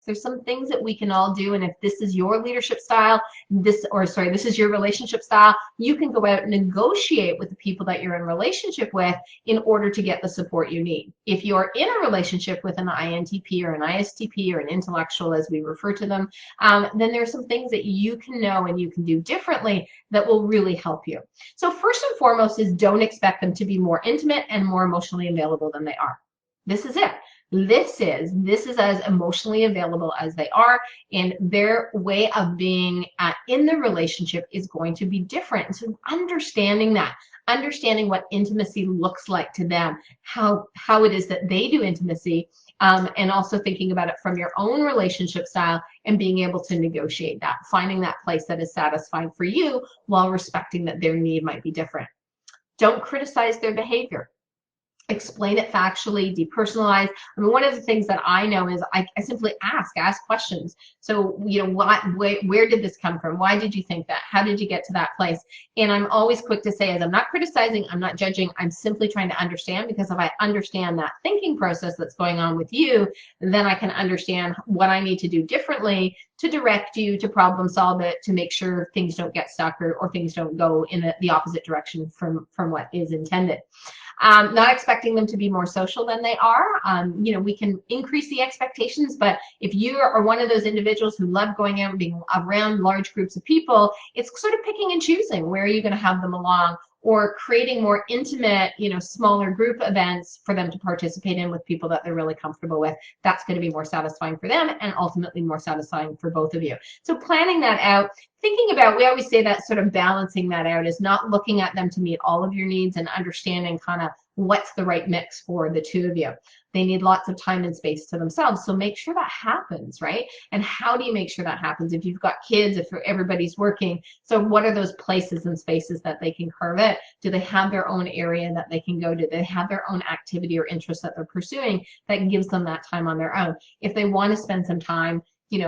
There's some things that we can all do, and if this is your leadership style, this is your relationship style, you can go out and negotiate with the people that you're in relationship with in order to get the support you need. If you're in a relationship with an INTP or an ISTP or an intellectual, as we refer to them, then there's some things that you can know and you can do differently that will really help you. So first and foremost is don't expect them to be more intimate and more emotionally available than they are. This is it. This is as emotionally available as they are, and their way of being in the relationship is going to be different. And so understanding that, understanding what intimacy looks like to them, how it is that they do intimacy, and also thinking about it from your own relationship style and being able to negotiate that, finding that place that is satisfying for you while respecting that their need might be different. Don't criticize their behavior. Explain it factually, depersonalize. I mean, one of the things that I know is I simply ask questions. So, where did this come from? Why did you think that? How did you get to that place? And I'm always quick to say, I'm not criticizing, I'm not judging, I'm simply trying to understand, because if I understand that thinking process that's going on with you, then I can understand what I need to do differently to direct you, to problem solve it, to make sure things don't get stuck or things don't go in the opposite direction from what is intended. Not expecting them to be more social than they are. We can increase the expectations, but if you are one of those individuals who love going out and being around large groups of people, it's sort of picking and choosing where are you going to have them along, or creating more intimate, smaller group events for them to participate in with people that they're really comfortable with. That's going to be more satisfying for them and ultimately more satisfying for both of you. So planning that out, thinking about, we always say that sort of balancing that out is not looking at them to meet all of your needs and understanding kind of what's the right mix for the two of you. They need lots of time and space to themselves. So make sure that happens, right? And how do you make sure that happens? If you've got kids, if everybody's working, so what are those places and spaces that they can carve out? Do they have their own area that they can go to? Do they have their own activity or interest that they're pursuing that gives them that time on their own? If they want to spend some time,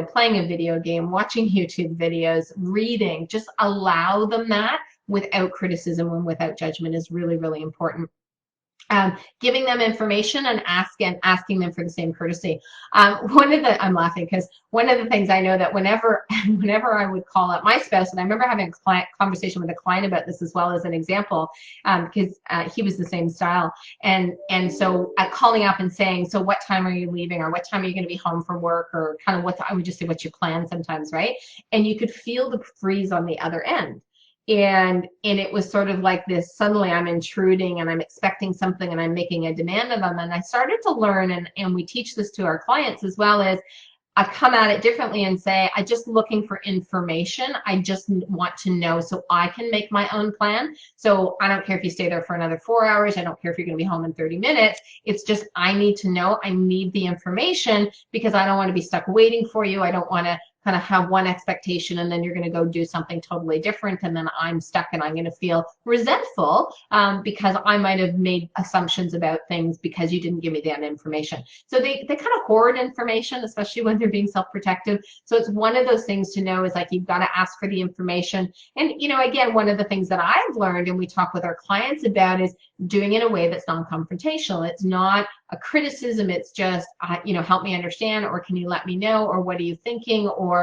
playing a video game, watching YouTube videos, reading, just allow them that without criticism and without judgment is really, really important. Giving them information and asking them for the same courtesy. I'm laughing because one of the things I know that whenever I would call up my spouse, and I remember having a conversation with a client about this as well as an example, because he was the same style, and so calling up and saying, so what time are you leaving, or what time are you going to be home from work, or kind of I would just say, what's your plan sometimes, right? And you could feel the freeze on the other end. And it was sort of like this, suddenly I'm intruding and I'm expecting something and I'm making a demand of them. And I started to learn, and we teach this to our clients as well, as I come at it differently and say, I'm just looking for information. I just want to know so I can make my own plan. So I don't care if you stay there for another 4 hours. I don't care if you're going to be home in 30 minutes. It's just, I need to know. I need the information because I don't want to be stuck waiting for you. I don't want to kind of have one expectation and then you're going to go do something totally different, and then I'm stuck and I'm going to feel resentful because I might have made assumptions about things because you didn't give me that information. So they kind of hoard information, especially when they're being self-protective. So it's one of those things to know is like, you've got to ask for the information. And again, one of the things that I've learned and we talk with our clients about is doing it in a way that's non-confrontational. It's not a criticism. It's just, help me understand, or can you let me know, or what are you thinking, or,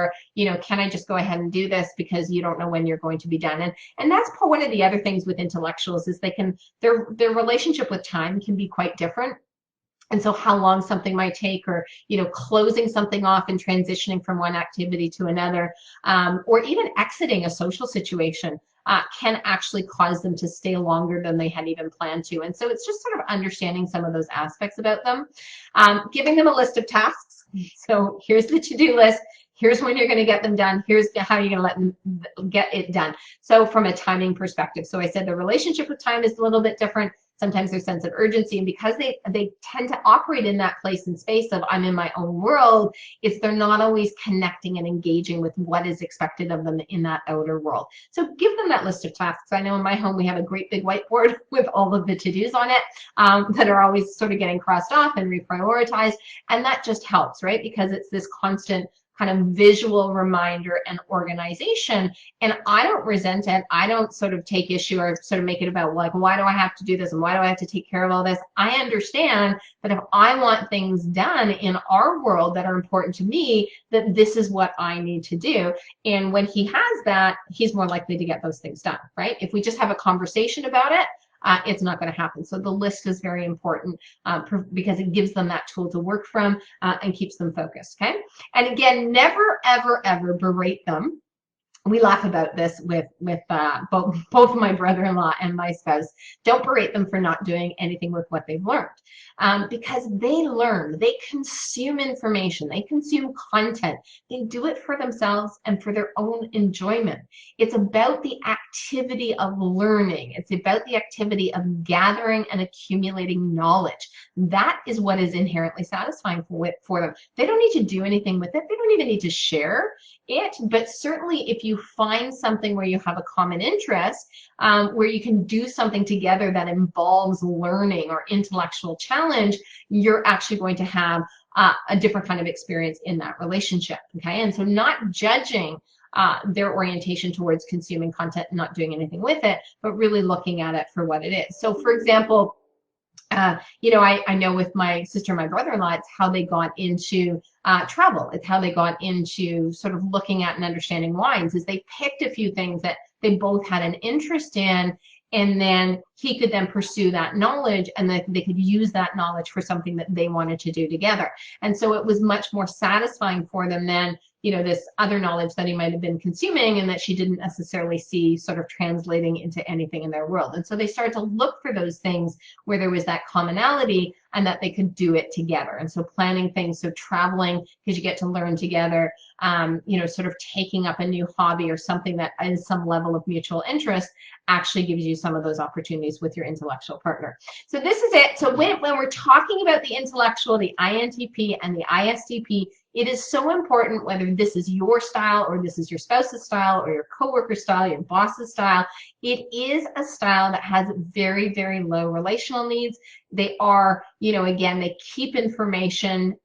can I just go ahead and do this because you don't know when you're going to be done. And that's one of the other things with intellectuals is their relationship with time can be quite different. And so how long something might take, or, closing something off and transitioning from one activity to another, or even exiting a social situation can actually cause them to stay longer than they had even planned to. And so it's just sort of understanding some of those aspects about them. Giving them a list of tasks. So here's the to-do list. Here's when you're going to get them done. Here's how you're going to let them get it done. So from a timing perspective, so I said the relationship with time is a little bit different. Sometimes there's sense of urgency, and because they tend to operate in that place and space of I'm in my own world, they're not always connecting and engaging with what is expected of them in that outer world. So give them that list of tasks. I know in my home we have a great big whiteboard with all of the to-dos on it that are always sort of getting crossed off and reprioritized, and that just helps, right? Because it's this constant kind of visual reminder and organization. And I don't resent it. I don't sort of take issue or sort of make it about like, why do I have to do this and why do I have to take care of all this? I understand that if I want things done in our world that are important to me, that this is what I need to do. And when he has that, he's more likely to get those things done, right? If we just have a conversation about it, it's not going to happen. So the list is very important because it gives them that tool to work from and keeps them focused, okay? And again, never, ever, ever berate them. We laugh about this with both my brother-in-law and my spouse. Don't berate them for not doing anything with what they've learned, because they learn, they consume information, they consume content, they do it for themselves and for their own enjoyment. It's about the activity of learning. It's about the activity of gathering and accumulating knowledge. That is what is inherently satisfying for them. They don't need to do anything with it. They don't even need to share it, but certainly if you find something where you have a common interest, where you can do something together that involves learning or intellectual challenge, you're actually going to have a different kind of experience in that relationship, okay? And so not judging their orientation towards consuming content and not doing anything with it, but really looking at it for what it is. So for example, you know, I know with my sister and my brother-in-law, it's how they got into travel. It's how they got into sort of looking at and understanding wines, is they picked a few things that they both had an interest in, and then he could then pursue that knowledge, and then they could use that knowledge for something that they wanted to do together. And so it was much more satisfying for them than, you know, this other knowledge that he might have been consuming and that she didn't necessarily see sort of translating into anything in their world. And so they started to look for those things where there was that commonality and that they could do it together. And so planning things, so traveling, because you get to learn together, you know, sort of taking up a new hobby or something that is some level of mutual interest actually gives you some of those opportunities with your intellectual partner. So this is it. So when we're talking about the intellectual, the INTP and the ISTP, it is so important, whether this is your style or this is your spouse's style or your coworker style, your boss's style, it is a style that has very, very low relational needs. They are, you know, again, they keep information,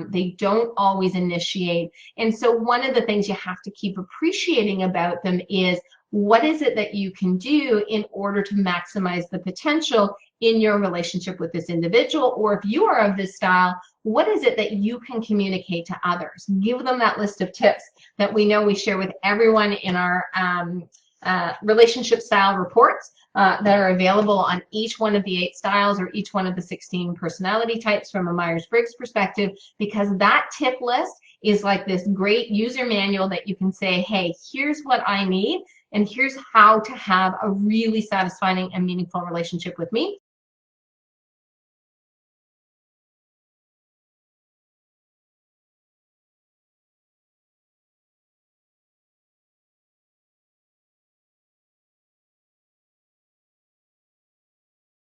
they don't always initiate. And so one of the things you have to keep appreciating about them is, what is it that you can do in order to maximize the potential in your relationship with this individual? Or if you are of this style, what is it that you can communicate to others? Give them that list of tips that we know we share with everyone in our relationship style reports that are available on each one of the 8 styles or each one of the 16 personality types from a Myers-Briggs perspective, because that tip list is like this great user manual that you can say, hey, here's what I need, and here's how to have a really satisfying and meaningful relationship with me.